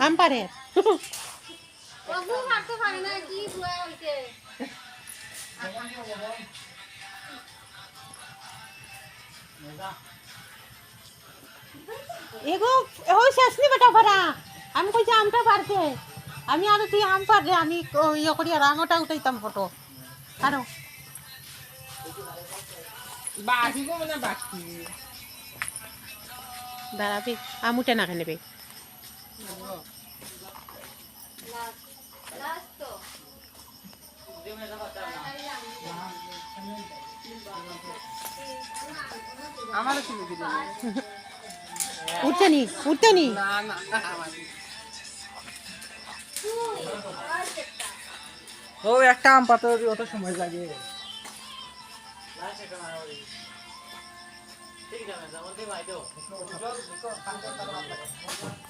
আম পারে এগো ওই শেষ নি বেটা ভরা আমি কইছি আমটা পারছে আমি আর তুই আম পারবে আমি ইয়ে করি আর আঙটা উঠাইতাম ফটো আরো বাকি গো না বাকি দাঁড়াবি আম উঠে না নেবে আমারও ছিল কি উঠতে নি না না ও একটা আম পাতা অত সময় লাগে ঠিক আছে